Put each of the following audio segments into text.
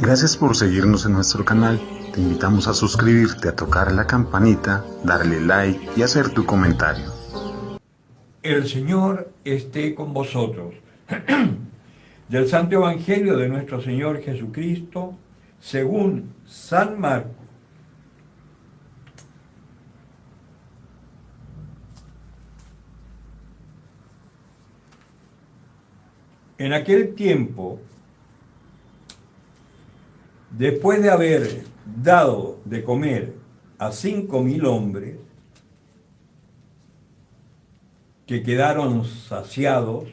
Gracias por seguirnos en nuestro canal. Te invitamos a suscribirte, a tocar la campanita, darle like y hacer tu comentario. El Señor esté con vosotros. Del Santo Evangelio de nuestro Señor Jesucristo, según San Marcos. En aquel tiempo, después de haber dado de comer a 5.000 hombres, que quedaron saciados,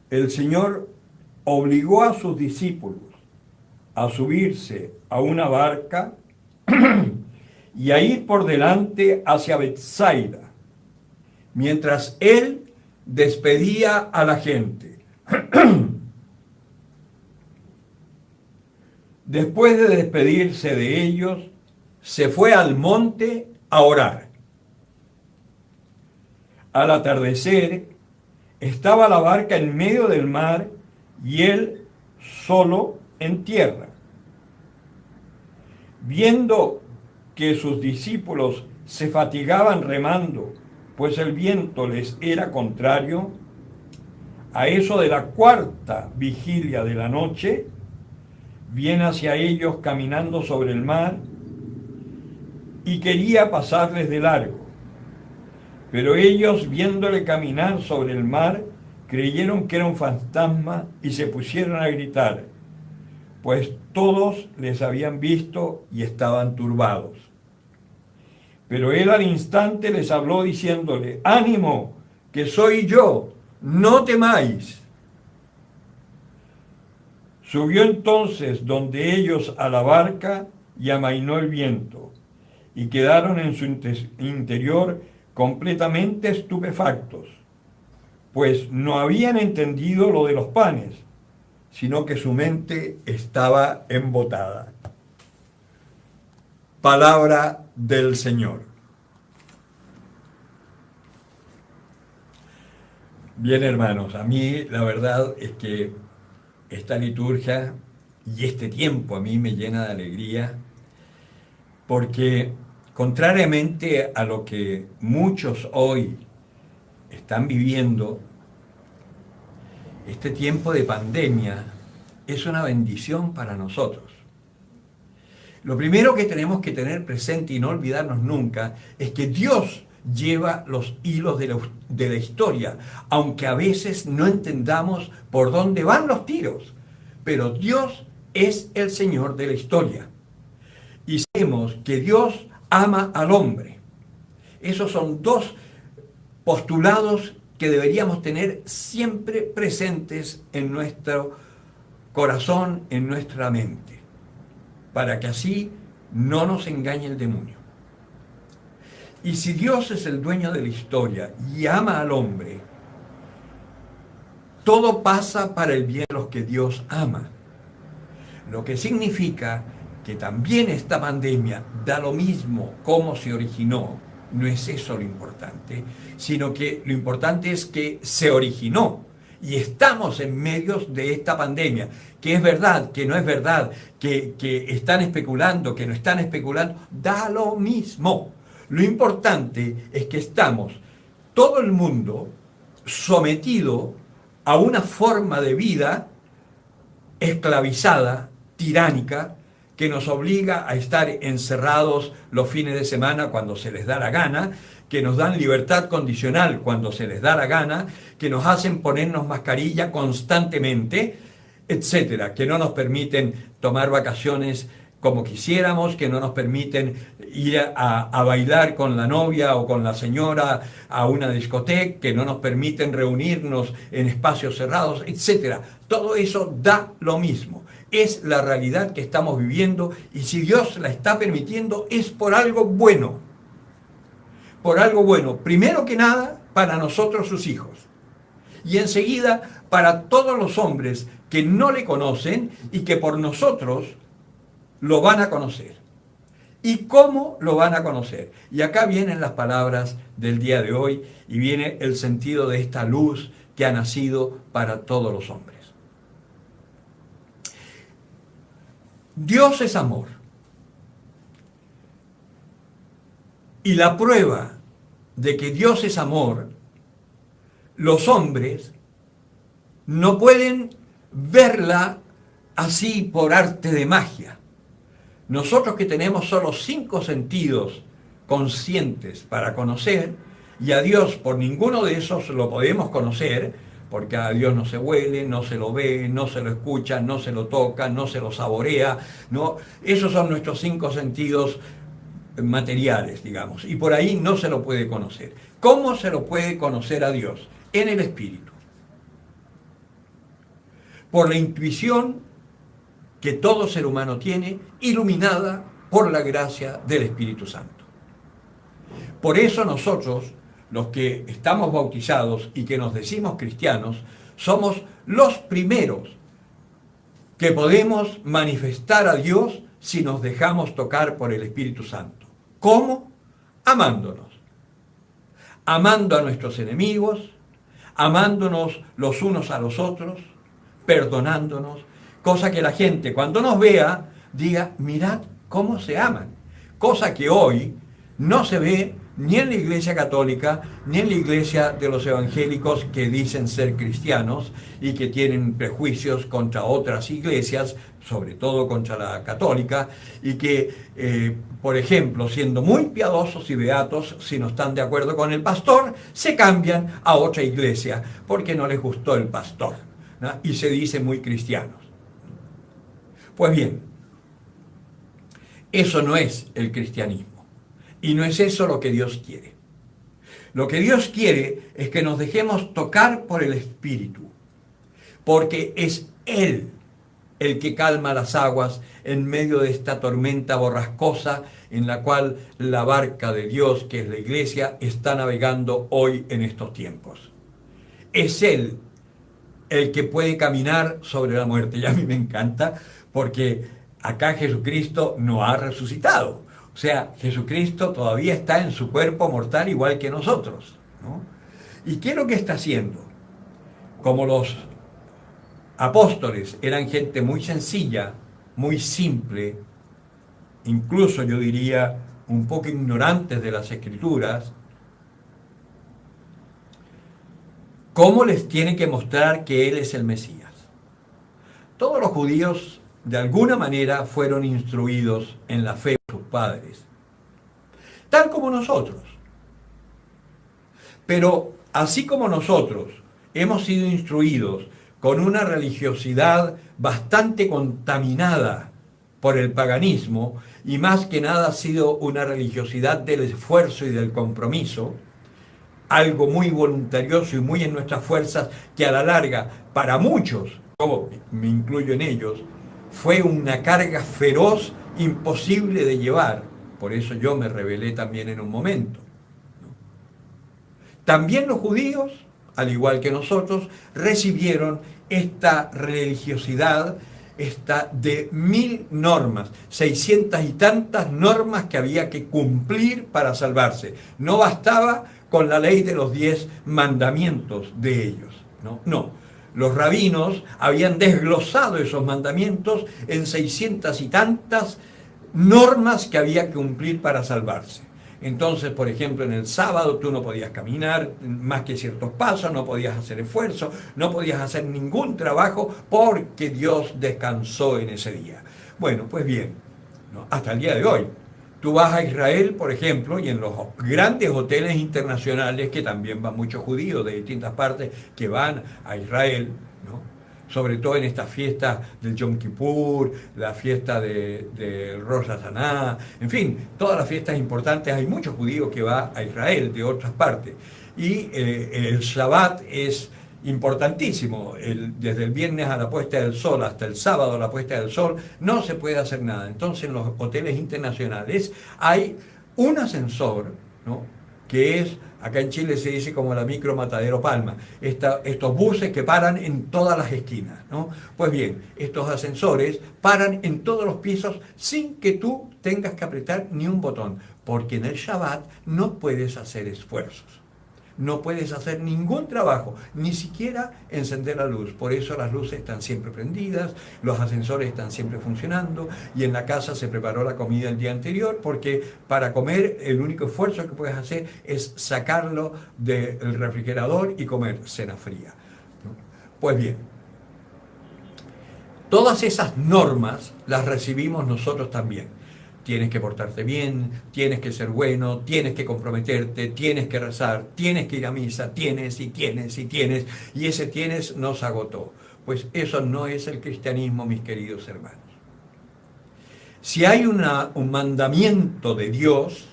el Señor obligó a sus discípulos a subirse a una barca y a ir por delante hacia Betsaida, mientras Él despedía a la gente. Después de despedirse de ellos, se fue al monte a orar. Al atardecer, estaba la barca en medio del mar y él solo en tierra. Viendo que sus discípulos se fatigaban remando, pues el viento les era contrario, a eso de la 4ª vigilia de la noche, viene hacia ellos caminando sobre el mar y quería pasarles de largo. Pero ellos, viéndole caminar sobre el mar, creyeron que era un fantasma y se pusieron a gritar, pues todos les habían visto y estaban turbados. Pero él al instante les habló diciéndole, ánimo, que soy yo, no temáis. Subió entonces donde ellos a la barca y amainó el viento, y quedaron en su interior completamente estupefactos, pues no habían entendido lo de los panes, sino que su mente estaba embotada. Palabra del Señor. Bien, hermanos, a mí la verdad es que esta liturgia y este tiempo a mí me llena de alegría, porque contrariamente a lo que muchos hoy están viviendo, este tiempo de pandemia es una bendición para nosotros. Lo primero que tenemos que tener presente y no olvidarnos nunca es que Dios lleva los hilos de la historia, aunque a veces no entendamos por dónde van los tiros, pero Dios es el Señor de la historia. Y sabemos que Dios ama al hombre. Esos son dos postulados que deberíamos tener siempre presentes en nuestro corazón, en nuestra mente, para que así no nos engañe el demonio. Y si Dios es el dueño de la historia y ama al hombre, todo pasa para el bien de los que Dios ama. Lo que significa que también esta pandemia, da lo mismo cómo se originó, no es eso lo importante, sino que lo importante es que se originó y estamos en medio de esta pandemia, que es verdad, que no es verdad, que están especulando, que no están especulando, da lo mismo. Lo importante es que estamos, todo el mundo, sometido a una forma de vida esclavizada, tiránica, que nos obliga a estar encerrados los fines de semana cuando se les da la gana, que nos dan libertad condicional cuando se les da la gana, que nos hacen ponernos mascarilla constantemente, etcétera, que no nos permiten tomar vacaciones como quisiéramos, que no nos permiten ir a bailar con la novia o con la señora a una discoteca, que no nos permiten reunirnos en espacios cerrados, etcétera. Todo eso da lo mismo. Es la realidad que estamos viviendo y si Dios la está permitiendo es por algo bueno. Por algo bueno. Primero que nada, para nosotros sus hijos. Y enseguida, para todos los hombres que no le conocen y que por nosotros lo van a conocer. ¿Y cómo lo van a conocer? Y acá vienen las palabras del día de hoy y viene el sentido de esta luz que ha nacido para todos los hombres. Dios es amor. Y la prueba de que Dios es amor, los hombres no pueden verla así por arte de magia. Nosotros que tenemos solo 5 sentidos conscientes para conocer, y a Dios por ninguno de esos lo podemos conocer, porque a Dios no se huele, no se lo ve, no se lo escucha, no se lo toca, no se lo saborea, ¿no? Esos son nuestros 5 sentidos materiales, digamos, y por ahí no se lo puede conocer. ¿Cómo se lo puede conocer a Dios? En el Espíritu. Por la intuición que todo ser humano tiene, iluminada por la gracia del Espíritu Santo. Por eso nosotros, los que estamos bautizados y que nos decimos cristianos, somos los primeros que podemos manifestar a Dios si nos dejamos tocar por el Espíritu Santo. ¿Cómo? Amándonos. Amando a nuestros enemigos, amándonos los unos a los otros, perdonándonos, cosa que la gente cuando nos vea diga, mirad cómo se aman, cosa que hoy no se ve ni en la Iglesia Católica, ni en la Iglesia de los evangélicos que dicen ser cristianos y que tienen prejuicios contra otras iglesias, sobre todo contra la católica, y que, por ejemplo, siendo muy piadosos y beatos, si no están de acuerdo con el pastor, se cambian a otra iglesia porque no les gustó el pastor, ¿no? Y se dicen muy cristianos. Pues bien, eso no es el cristianismo. Y no es eso lo que Dios quiere. Lo que Dios quiere es que nos dejemos tocar por el Espíritu, porque es Él el que calma las aguas en medio de esta tormenta borrascosa en la cual la barca de Dios, que es la Iglesia, está navegando hoy en estos tiempos. Es Él el que puede caminar sobre la muerte. Y a mí me encanta porque acá Jesucristo no ha resucitado. O sea, Jesucristo todavía está en su cuerpo mortal igual que nosotros, ¿no? ¿Y qué es lo que está haciendo? Como los apóstoles eran gente muy sencilla, muy simple, incluso yo diría un poco ignorantes de las Escrituras, ¿cómo les tiene que mostrar que Él es el Mesías? Todos los judíos de alguna manera fueron instruidos en la fe de sus padres, tal como nosotros. Pero así como nosotros hemos sido instruidos con una religiosidad bastante contaminada por el paganismo, y más que nada ha sido una religiosidad del esfuerzo y del compromiso, algo muy voluntarioso y muy en nuestras fuerzas, que a la larga, para muchos, yo me incluyo en ellos, fue una carga feroz, imposible de llevar. Por eso yo me rebelé también en un momento, ¿no? También los judíos, al igual que nosotros, recibieron esta religiosidad, esta de 1000 normas, 600 y tantas normas que había que cumplir para salvarse. No bastaba con la ley de los 10 mandamientos de ellos, ¿no? No. Los rabinos habían desglosado esos mandamientos en 600 y tantas normas que había que cumplir para salvarse. Entonces, por ejemplo, en el sábado tú no podías caminar más que ciertos pasos, no podías hacer esfuerzo, no podías hacer ningún trabajo porque Dios descansó en ese día. Bueno, pues bien, ¿no? Hasta el día de hoy. Tú vas a Israel, por ejemplo, y en los grandes hoteles internacionales, que también van muchos judíos de distintas partes que van a Israel, ¿no? Sobre todo en estas fiestas del Yom Kippur, la fiesta del Rosh Hashanah, en fin, todas las fiestas importantes, hay muchos judíos que van a Israel de otras partes. Y el Shabbat es importantísimo. Desde el viernes a la puesta del sol hasta el sábado a la puesta del sol no se puede hacer nada. Entonces en los hoteles internacionales hay un ascensor, ¿no? Que es, acá en Chile se dice como la micro Matadero Palma, estos buses que paran en todas las esquinas, ¿no? Pues bien, estos ascensores paran en todos los pisos sin que tú tengas que apretar ni un botón, porque en el Shabbat no puedes hacer esfuerzos. no puedes hacer ningún trabajo, ni siquiera encender la luz. Por eso las luces están siempre prendidas, los ascensores están siempre funcionando, y en la casa se preparó la comida el día anterior, porque para comer el único esfuerzo que puedes hacer es sacarlo del refrigerador y comer cena fría. Pues bien, todas esas normas las recibimos nosotros también. Tienes que portarte bien, tienes que ser bueno, tienes que comprometerte, tienes que rezar, tienes que ir a misa, tienes y tienes y tienes, y ese tienes nos agotó. Pues eso no es el cristianismo, mis queridos hermanos. Si hay un mandamiento de Dios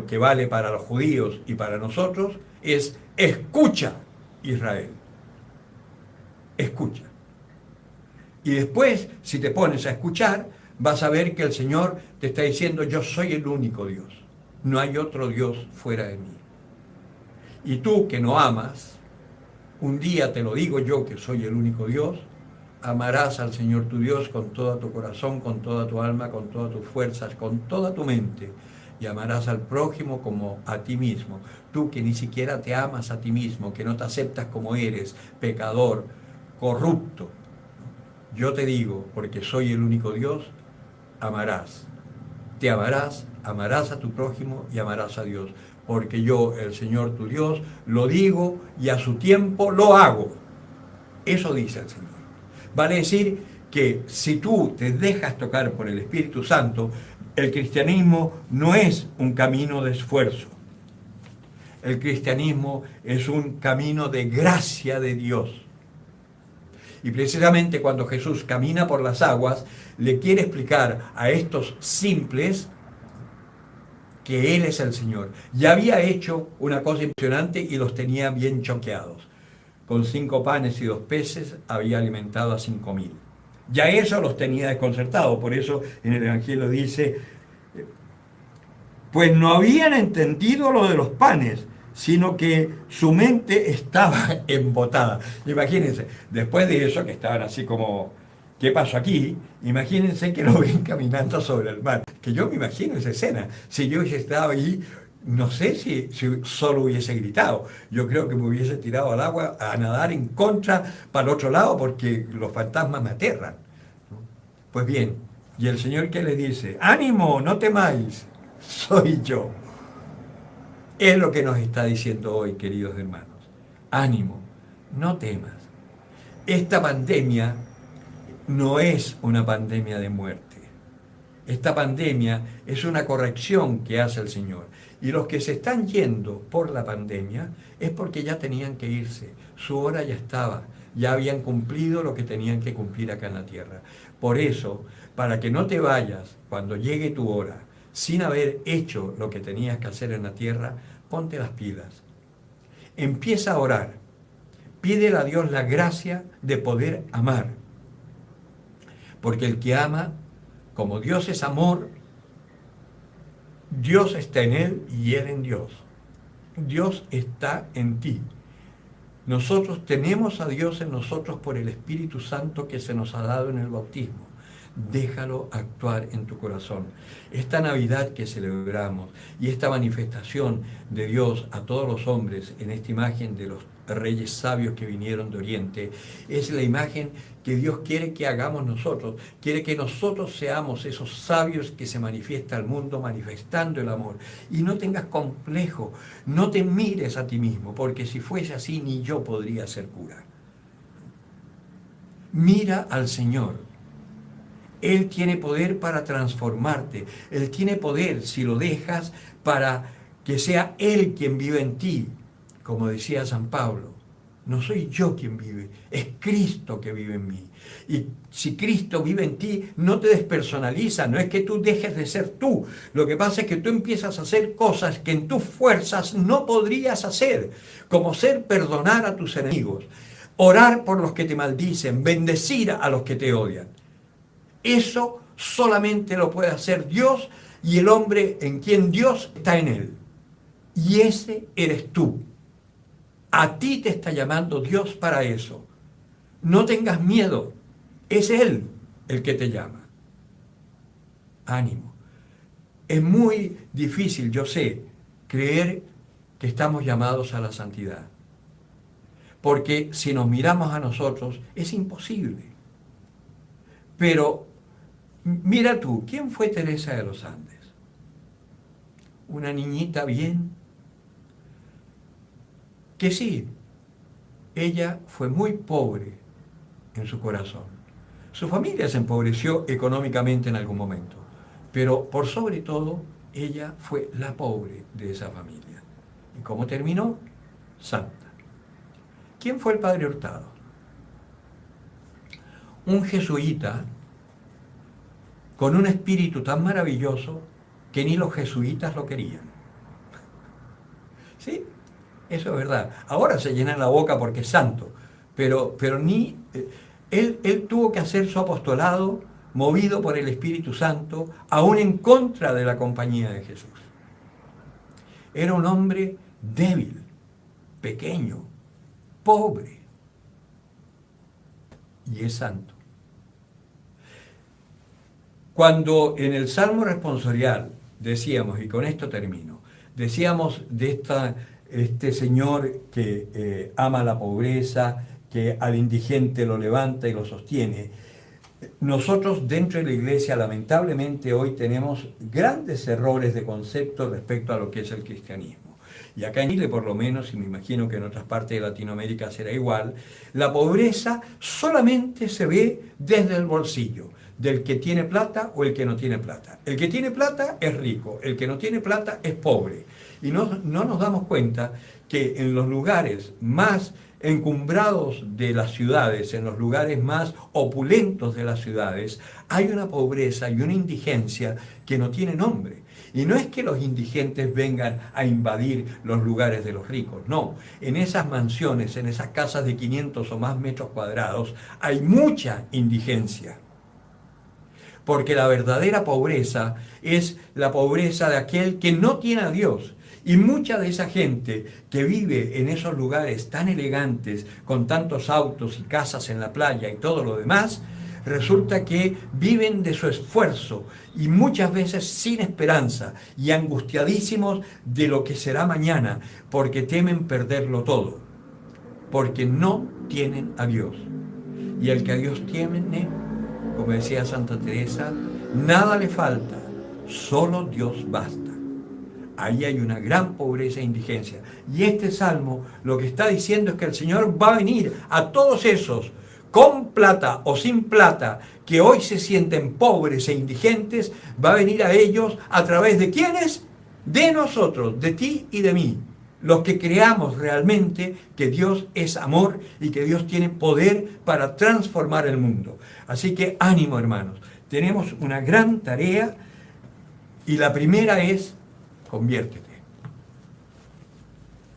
que vale para los judíos y para nosotros, es escucha, Israel. Escucha. Y después, si te pones a escuchar, vas a ver que el Señor te está diciendo: yo soy el único Dios, no hay otro Dios fuera de mí. Y tú que no amas, un día te lo digo yo que soy el único Dios, amarás al Señor tu Dios con todo tu corazón, con toda tu alma, con todas tus fuerzas, con toda tu mente, y amarás al prójimo como a ti mismo. Tú que ni siquiera te amas a ti mismo, que no te aceptas como eres, pecador, corrupto, yo te digo, porque soy el único Dios, amarás, te amarás, amarás a tu prójimo y amarás a Dios, porque yo, el Señor tu Dios, lo digo y a su tiempo lo hago. Eso dice el Señor. Vale decir que si tú te dejas tocar por el Espíritu Santo, el cristianismo no es un camino de esfuerzo. El cristianismo es un camino de gracia de Dios. Y precisamente cuando Jesús camina por las aguas, le quiere explicar a estos simples que Él es el Señor. Ya había hecho una cosa impresionante y los tenía bien choqueados. Con 5 panes y 2 peces había alimentado a 5.000. Ya eso los tenía desconcertados. Por eso en el Evangelio dice: pues no habían entendido lo de los panes, sino que su mente estaba embotada. Imagínense, después de eso, que estaban así como, ¿qué pasó aquí? Imagínense que lo ven caminando sobre el mar. Que yo me imagino esa escena. Si yo hubiese estado allí, no sé si solo hubiese gritado. Yo creo que me hubiese tirado al agua a nadar en contra para el otro lado, porque los fantasmas me aterran. Pues bien, y el Señor, ¿qué le dice? ¡Ánimo, no temáis! Soy yo. Es lo que nos está diciendo hoy, queridos hermanos. Ánimo, no temas. Esta pandemia no es una pandemia de muerte. Esta pandemia es una corrección que hace el Señor. Y los que se están yendo por la pandemia es porque ya tenían que irse. Su hora ya estaba. Ya habían cumplido lo que tenían que cumplir acá en la tierra. Por eso, para que no te vayas cuando llegue tu hora, sin haber hecho lo que tenías que hacer en la tierra, ponte las pilas. Empieza a orar. Pídele a Dios la gracia de poder amar. Porque el que ama, como Dios es amor, Dios está en él y él en Dios. Dios está en ti. Nosotros tenemos a Dios en nosotros por el Espíritu Santo que se nos ha dado en el bautismo. Déjalo actuar en tu corazón. Esta Navidad que celebramos y esta manifestación de Dios a todos los hombres en esta imagen de los reyes sabios que vinieron de Oriente, es la imagen que Dios quiere que hagamos nosotros. Quiere que nosotros seamos esos sabios que se manifiesta al mundo manifestando el amor. Y no tengas complejo, no te mires a ti mismo, porque si fuese así ni yo podría ser cura. Mira al Señor. Él tiene poder para transformarte. Él tiene poder, si lo dejas, para que sea Él quien vive en ti. Como decía San Pablo, no soy yo quien vive, es Cristo que vive en mí. Y si Cristo vive en ti, no te despersonaliza, no es que tú dejes de ser tú. Lo que pasa es que tú empiezas a hacer cosas que en tus fuerzas no podrías hacer, como perdonar a tus enemigos, orar por los que te maldicen, bendecir a los que te odian. Eso solamente lo puede hacer Dios y el hombre en quien Dios está en él. Y ese eres tú. A ti te está llamando Dios para eso. No tengas miedo. Es Él el que te llama. Ánimo. Es muy difícil, yo sé, creer que estamos llamados a la santidad. Porque si nos miramos a nosotros, es imposible. Pero mira tú, ¿quién fue Teresa de los Andes? Una niñita bien, que sí, ella fue muy pobre en su corazón. Su familia se empobreció económicamente en algún momento, pero por sobre todo, ella fue la pobre de esa familia. ¿Y cómo terminó? Santa. ¿Quién fue el padre Hurtado? Un jesuita con un espíritu tan maravilloso que ni los jesuitas lo querían. ¿Sí? Eso es verdad. Ahora se llenan la boca porque es santo, pero ni... Él tuvo que hacer su apostolado movido por el Espíritu Santo, aún en contra de la compañía de Jesús. Era un hombre débil, pequeño, pobre, y es santo. Cuando en el Salmo responsorial decíamos, y con esto termino, decíamos de este Señor que ama la pobreza, que al indigente lo levanta y lo sostiene. Nosotros dentro de la iglesia lamentablemente hoy tenemos grandes errores de concepto respecto a lo que es el cristianismo. Y acá en Chile por lo menos, y me imagino que en otras partes de Latinoamérica será igual, la pobreza solamente se ve desde el bolsillo, del que tiene plata o el que no tiene plata. El que tiene plata es rico, el que no tiene plata es pobre. Y no nos damos cuenta que en los lugares más encumbrados de las ciudades, en los lugares más opulentos de las ciudades, hay una pobreza y una indigencia que no tiene nombre. Y no es que los indigentes vengan a invadir los lugares de los ricos, no. En esas mansiones, en esas casas de 500 o más metros cuadrados, hay mucha indigencia. Porque la verdadera pobreza es la pobreza de aquel que no tiene a Dios. Y mucha de esa gente que vive en esos lugares tan elegantes, con tantos autos y casas en la playa y todo lo demás, resulta que viven de su esfuerzo y muchas veces sin esperanza y angustiadísimos de lo que será mañana, porque temen perderlo todo, porque no tienen a Dios. Y el que a Dios tiene, como decía Santa Teresa, nada le falta, solo Dios basta. Ahí hay una gran pobreza e indigencia. Y este salmo lo que está diciendo es que el Señor va a venir a todos esos, con plata o sin plata, que hoy se sienten pobres e indigentes, va a venir a ellos a través de ¿quiénes? De nosotros, de ti y de mí. Los que creamos realmente que Dios es amor y que Dios tiene poder para transformar el mundo. Así que ánimo, hermanos. Tenemos una gran tarea y la primera es: conviértete.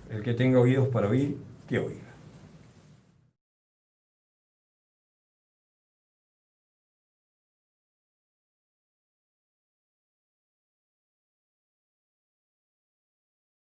El que tenga oídos para oír, que oiga.